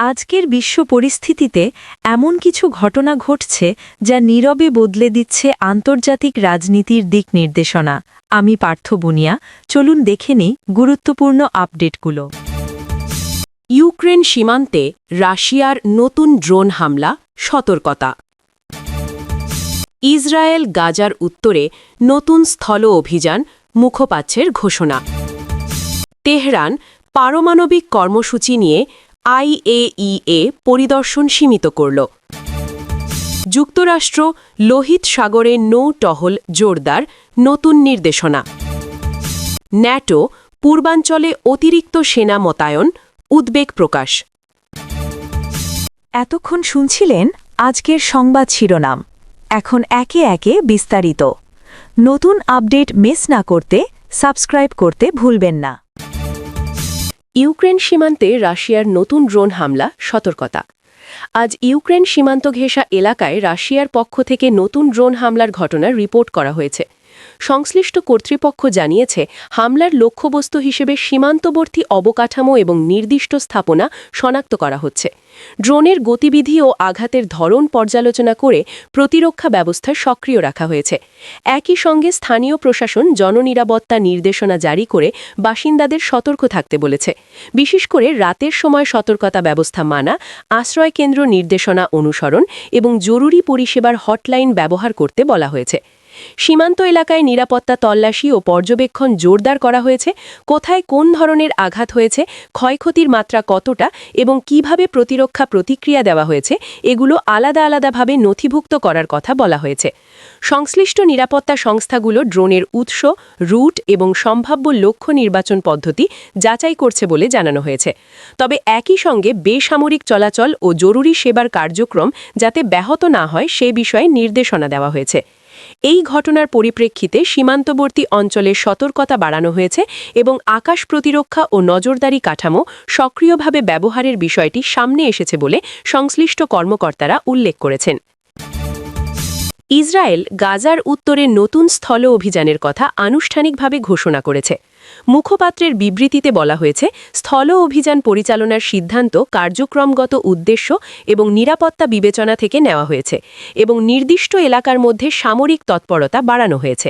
আজকের বিশ্ব পরিস্থিতিতে এমন কিছু ঘটনা ঘটছে যা নীরবে বদলে দিচ্ছে আন্তর্জাতিক রাজনীতির দিক নির্দেশনা। আমি পার্থ বুনিয়া, চলুন দেখে নিই গুরুত্বপূর্ণ আপডেটগুলো। ইউক্রেন সীমান্তে রাশিয়ার নতুন ড্রোন হামলা, সতর্কতা। ইসরায়েল গাজার উত্তরে নতুন স্থল অভিযান, মুখপাত্রের ঘোষণা। তেহরান পারমাণবিক কর্মসূচি নিয়ে IAEA পরিদর্শন সীমিত করল। যুক্তরাষ্ট্র লোহিত সাগরে নৌ টহল জোরদার, নতুন নির্দেশনা। ন্যাটো পূর্বাঞ্চলে অতিরিক্ত সেনা মোতায়েন, উদ্বেগ প্রকাশ। এতক্ষণ শুনছিলেন আজকের সংবাদ শিরোনাম। এখন একে একে বিস্তারিত। নতুন আপডেট মিস না করতে সাবস্ক্রাইব করতে ভুলবেন না। ইউক্রেন সীমান্তে রাশিয়ার নতুন ড্রোন হামলা, সতর্কতা। আজ ইউক্রেন সীমান্ত ঘেঁষা এলাকায় রাশিয়ার পক্ষ থেকে নতুন ড্রোন হামলার ঘটনা রিপোর্ট করা হয়েছে। সংশ্লিষ্ট কর্তৃপক্ষ জানিয়েছে, হামলার লক্ষ্যবস্তু হিসেবে সীমান্তবর্তী অবকাঠামো এবং নির্দিষ্ট স্থাপনা শনাক্ত করা হচ্ছে। ড্রোনের গতিবিধি ও আঘাতের ধরন পর্যালোচনা করে প্রতিরক্ষা ব্যবস্থা সক্রিয় রাখা হয়েছে। একই সঙ্গে স্থানীয় প্রশাসন জননিরাপত্তা নির্দেশনা জারি করে বাসিন্দাদের সতর্ক থাকতে বলেছে। বিশেষ করে রাতের সময় সতর্কতা ব্যবস্থা মানা, আশ্রয়কেন্দ্র নির্দেশনা অনুসরণ এবং জরুরি পরিষেবার হটলাইন ব্যবহার করতে বলা হয়েছে। সীমান্ত এলাকায় নিরাপত্তা তল্লাশি ও পর্যবেক্ষণ জোরদার করা হয়েছে। কোথায় কোন ধরনের আঘাত হয়েছে, ক্ষয়ক্ষতির মাত্রা কতটা এবং কিভাবে প্রতিরক্ষা প্রতিক্রিয়া দেওয়া হয়েছে, এগুলো আলাদা আলাদাভাবে নথিভুক্ত করার কথা বলা হয়েছে। সংশ্লিষ্ট নিরাপত্তা সংস্থাগুলো ড্রোনের উৎস, রুট এবং সম্ভাব্য লক্ষ্য নির্বাচন পদ্ধতি যাচাই করছে বলে জানানো হয়েছে। তবে একই সঙ্গে বেসামরিক চলাচল ও জরুরি সেবার কার্যক্রম যাতে ব্যাহত না হয় সে বিষয়ে নির্দেশনা দেওয়া হয়েছে। এই ঘটনার পরিপ্রেক্ষিতে সীমান্তবর্তী অঞ্চলে সতর্কতা বাড়ানো হয়েছে এবং আকাশ প্রতিরক্ষা ও নজরদারি কাঠামো সক্রিয়ভাবে ব্যবহারের বিষয়টি সামনে এসেছে বলে সংশ্লিষ্ট কর্মকর্তারা উল্লেখ করেছেন। ইসরায়েল গাজার উত্তরে নতুন স্থল অভিযানের কথা আনুষ্ঠানিকভাবে ঘোষণা করেছে। মুখপাত্রের বিবৃতিতে বলা হয়েছে, স্থল অভিযান পরিচালনার সিদ্ধান্ত কার্যক্রমগত উদ্দেশ্য এবং নিরাপত্তা বিবেচনা থেকে নেওয়া হয়েছে এবং নির্দিষ্ট এলাকার মধ্যে সামরিক তৎপরতা বাড়ানো হয়েছে।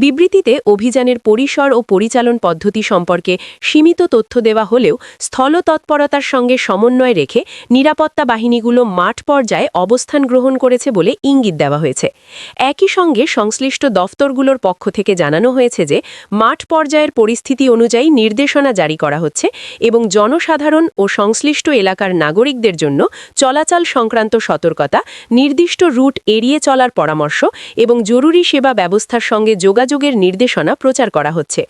বিবৃতিতে অভিযানের পরিসর ও পরিচালন পদ্ধতি সম্পর্কে সীমিত তথ্য দেওয়া হলেও স্থল তৎপরতার সঙ্গে সমন্বয় রেখে নিরাপত্তা বাহিনীগুলো মাঠ পর্যায়ে অবস্থান গ্রহণ করেছে বলে ইঙ্গিত দেওয়া হয়েছে। একই সঙ্গে সংশ্লিষ্ট দফতরগুলোর পক্ষ থেকে জানানো হয়েছে যে মাঠ পর্যায়ের পরিস্থিতি অনুযায়ী নির্দেশনা জারি করা হচ্ছে এবং জনসাধারণ ও সংশ্লিষ্ট এলাকার নাগরিকদের জন্য চলাচল সংক্রান্ত সতর্কতা, নির্দিষ্ট রুট এড়িয়ে চলার পরামর্শ এবং জরুরি সেবা ব্যবস্থার সঙ্গে যোগাযোগের নির্দেশনা প্রচার করা হচ্ছে।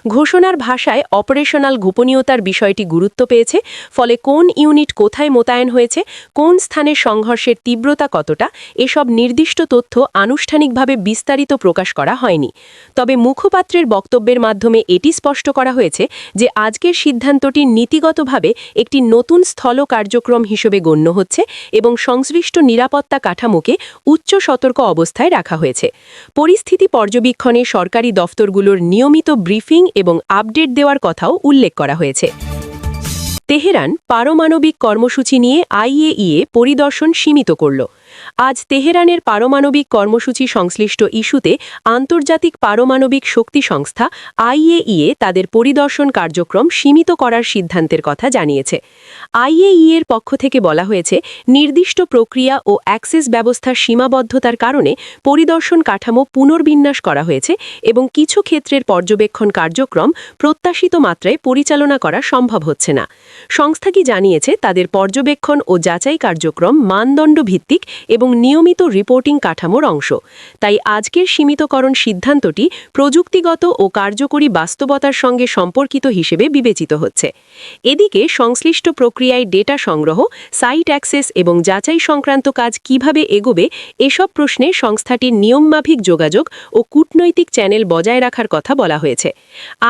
ঘোষণার ভাষায় অপারেশনাল গোপনীয়তার বিষয়টি গুরুত্ব পেয়েছে, ফলে কোন ইউনিট কোথায় মোতায়েন হয়েছে, কোন স্থানে সংঘর্ষের তীব্রতা কতটা, এসব নির্দিষ্ট তথ্য আনুষ্ঠানিকভাবে বিস্তারিত প্রকাশ করা হয়নি। তবে মুখপাত্রের বক্তব্যের মাধ্যমে এটি স্পষ্ট করা হয়েছে যে আজকের সিদ্ধান্তটি নীতিগতভাবে একটি নতুন স্থল কার্যক্রম হিসেবে গণ্য হচ্ছে এবং সংশ্লিষ্ট নিরাপত্তা কাঠামোকে উচ্চ সতর্ক অবস্থায় রাখা হয়েছে। পরিস্থিতি পর্যবেক্ষণে সরকারি দফতরগুলোর নিয়মিত ব্রিফিং এবং আপডেট দেওয়ার কথাও উল্লেখ করা হয়েছে। তেহরান পারমাণবিক কর্মসূচি নিয়ে IAEA পরিদর্শন সীমিত করল। আজ তেহরানের পারমাণবিক কর্মসূচি সংশ্লিষ্ট ইস্যুতে আন্তর্জাতিক পারমাণবিক শক্তি সংস্থা IAEA তাদের পরিদর্শন কার্যক্রম সীমিত করার সিদ্ধান্তের কথা জানিয়েছে। IAEA এর পক্ষ থেকে বলা হয়েছে, নির্দিষ্ট প্রক্রিয়া ও অ্যাক্সেস ব্যবস্থার সীমাবদ্ধতার কারণে পরিদর্শন কাঠামো পুনর্বিন্যাস করা হয়েছে এবং কিছু ক্ষেত্রের পর্যবেক্ষণ কার্যক্রম প্রত্যাশিত মাত্রায় পরিচালনা করা সম্ভব হচ্ছে না। সংস্থাটি জানিয়েছে, তাদের পর্যবেক্ষণ ও যাচাই কার্যক্রম মানদণ্ড ভিত্তিক এবং নিয়মিত রিপোর্টিং কাঠামোর অংশ। তাই আজকের সীমিতকরণ সিদ্ধান্তটি প্রযুক্তিগত ও কার্যকরী বাস্তবতার সঙ্গে সম্পর্কিত হিসেবে বিবেচিত হচ্ছে। এদিকে সংশ্লিষ্ট প্রক্রিয়ায় ডেটা সংগ্রহ, সাইট অ্যাক্সেস এবং যাচাই সংক্রান্ত কাজ কিভাবে এগোবে, এসব প্রশ্নে সংস্থাটির নিয়মমাফিক যোগাযোগ ও কূটনৈতিক চ্যানেল বজায় রাখার কথা বলা হয়েছে।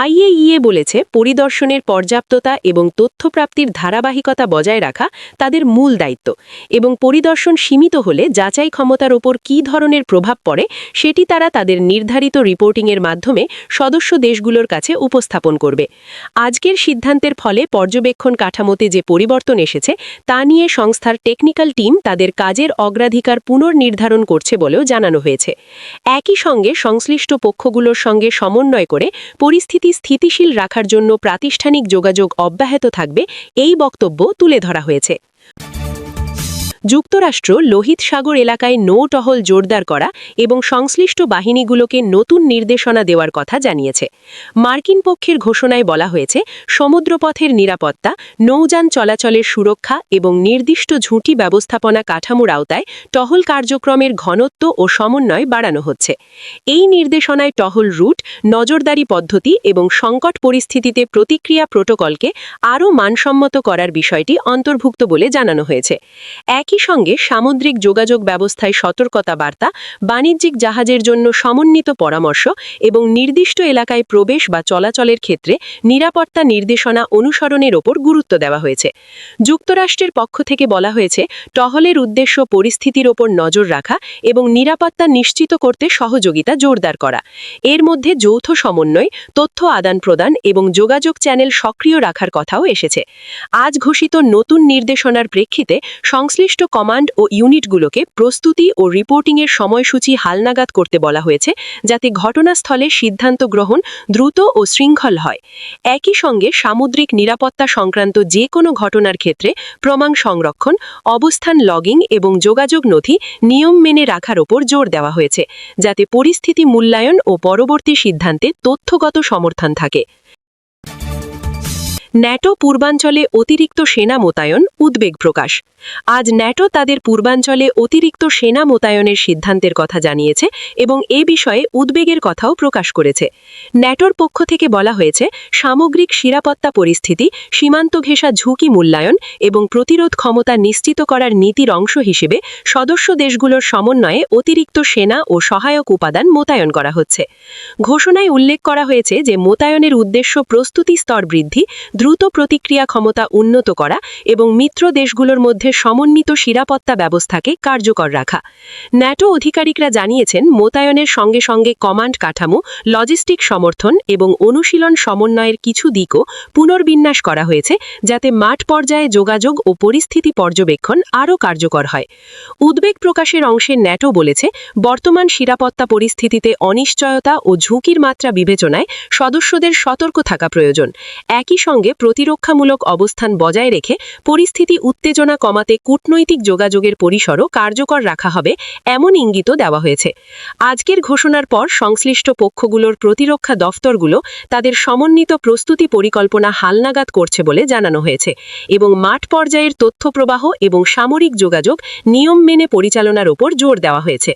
IAEA বলেছে, পরিদর্শনের পর্যাপ্ততা এবং তথ্যপ্রাপ্তির ধারাবাহিকতা বজায় রাখা তাদের মূল দায়িত্ব এবং পরিদর্শন সীমিত হলে ফলে যাচাই ক্ষমতার ওপর কী ধরনের প্রভাব পড়ে সেটি তারা তাদের নির্ধারিত রিপোর্টিংয়ের মাধ্যমে সদস্য দেশগুলোর কাছে উপস্থাপন করবে। আজকের সিদ্ধান্তের ফলে পর্যবেক্ষণ কাঠামোতে যে পরিবর্তন এসেছে তা নিয়ে সংস্থার টেকনিক্যাল টিম তাদের কাজের অগ্রাধিকার পুনর্নির্ধারণ করছে বলেও জানানো হয়েছে। একই সঙ্গে সংশ্লিষ্ট পক্ষগুলোর সঙ্গে সমন্বয় করে পরিস্থিতি স্থিতিশীল রাখার জন্য প্রাতিষ্ঠানিক যোগাযোগ অব্যাহত থাকবে, এই বক্তব্য তুলে ধরা হয়েছে। যুক্তরাষ্ট্র লোহিত সাগর এলাকায় নৌ টহল জোরদার করা এবং সংশ্লিষ্ট বাহিনীগুলোকে নতুন নির্দেশনা দেওয়ার কথা জানিয়েছে। মার্কিন পক্ষের ঘোষণায় বলা হয়েছে, সমুদ্রপথের নিরাপত্তা, নৌযান চলাচলের সুরক্ষা এবং নির্দিষ্ট ঝুঁকি ব্যবস্থাপনা কাঠামোর আওতায় টহল কার্যক্রমের ঘনত্ব ও সমন্বয় বাড়ানো হচ্ছে। এই নির্দেশনায় টহল রুট, নজরদারি পদ্ধতি এবং সংকট পরিস্থিতিতে প্রতিক্রিয়া প্রোটোকলকে আরও মানসম্মত করার বিষয়টি অন্তর্ভুক্ত বলে জানানো হয়েছে। একই সঙ্গে সামুদ্রিক যোগাযোগ ব্যবস্থায় সতর্কতা বার্তা, বাণিজ্যিক জাহাজের জন্য সমন্বিত পরামর্শ এবং নির্দিষ্ট এলাকায় প্রবেশ বা চলাচলের ক্ষেত্রে নিরাপত্তা নির্দেশনা অনুসরণের ওপর গুরুত্ব দেওয়া হয়েছে। যুক্তরাষ্ট্রের পক্ষ থেকে বলা হয়েছে, টহলের উদ্দেশ্য পরিস্থিতির ওপর নজর রাখা এবং নিরাপত্তা নিশ্চিত করতে সহযোগিতা জোরদার করা। এর মধ্যে যৌথ সমন্বয়, তথ্য আদান-প্রদান এবং যোগাযোগ চ্যানেল সক্রিয় রাখার কথাও এসেছে। আজ ঘোষিত নতুন নির্দেশনার প্রেক্ষিতে সংশ্লিষ্ট কমান্ড ও ইউনিটগুলোকে প্রস্তুতি ও রিপোর্টিংয়ের সময়সূচি হালনাগাদ করতে বলা হয়েছে, যাতে ঘটনাস্থলে সিদ্ধান্ত গ্রহণ দ্রুত ও শৃঙ্খল হয়। একই সঙ্গে সামুদ্রিক নিরাপত্তা সংক্রান্ত যে কোনো ঘটনার ক্ষেত্রে প্রমাণ সংরক্ষণ, অবস্থান লগিং এবং যোগাযোগ নথি নিয়ম মেনে রাখার ওপর জোর দেওয়া হয়েছে, যাতে পরিস্থিতি মূল্যায়ন ও পরবর্তী সিদ্ধান্তে তথ্যগত সমর্থন থাকে। ন্যাটো পূর্বাঞ্চলে অতিরিক্ত সেনা মোতায়েন, উদ্বেগ প্রকাশ। আজ ন্যাটো তাদের পূর্বাঞ্চলে অতিরিক্ত সেনা মোতায়েনের সিদ্ধান্তের কথা জানিয়েছে এবং এ বিষয়ে উদ্বেগের কথাও প্রকাশ করেছে। ন্যাটোর পক্ষ থেকে বলা হয়েছে, সামগ্রিক নিরাপত্তা পরিস্থিতি, সীমান্ত ঘেঁষা ঝুঁকি মূল্যায়ন এবং প্রতিরোধ ক্ষমতা নিশ্চিত করার নীতির অংশ হিসেবে সদস্য দেশগুলোর সমন্বয়ে অতিরিক্ত সেনা ও সহায়ক উপাদান মোতায়েন করা হচ্ছে। ঘোষণায় উল্লেখ করা হয়েছে যে মোতায়েনের উদ্দেশ্য প্রস্তুতি স্তর বৃদ্ধি, দ্রুত প্রতিক্রিয়া ক্ষমতা উন্নত করা এবং মিত্র দেশগুলোর মধ্যে সমন্বিত নিরাপত্তা ব্যবস্থাকে কার্যকর রাখা। ন্যাটো আধিকারিকরা জানিয়েছেন, মোতায়েনের সঙ্গে সঙ্গে কমান্ড কাঠামো, লজিস্টিক সমর্থন এবং অনুশীলন সমন্বয়ের কিছু দিকও পুনর্বিন্যাস করা হয়েছে, যাতে মাঠ পর্যায়ে যোগাযোগ ও পরিস্থিতি পর্যবেক্ষণ আরও কার্যকর হয়। উদ্বেগ প্রকাশের অংশে ন্যাটো বলেছে, বর্তমান নিরাপত্তা পরিস্থিতিতে অনিশ্চয়তা ও ঝুঁকির মাত্রা বিবেচনায় সদস্যদের সতর্ক থাকা প্রয়োজন। একই সঙ্গে প্রতিরক্ষামূলক অবস্থান বজায় রেখে পরিস্থিতি উত্তেজনা কমাতে কূটনৈতিক যোগাযোগের পরিসরও কার্যকর রাখা হবে, এমন ইঙ্গিতও দেওয়া হয়েছে। আজকের ঘোষণার পর সংশ্লিষ্ট পক্ষগুলোর প্রতিরক্ষা দফতরগুলো তাদের সমন্বিত প্রস্তুতি পরিকল্পনা হালনাগাদ করছে বলে জানানো হয়েছে এবং মাঠ পর্যায়ের তথ্য প্রবাহ এবং সামরিক যোগাযোগ নিয়ম মেনে পরিচালনার ওপর জোর দেওয়া হয়েছে।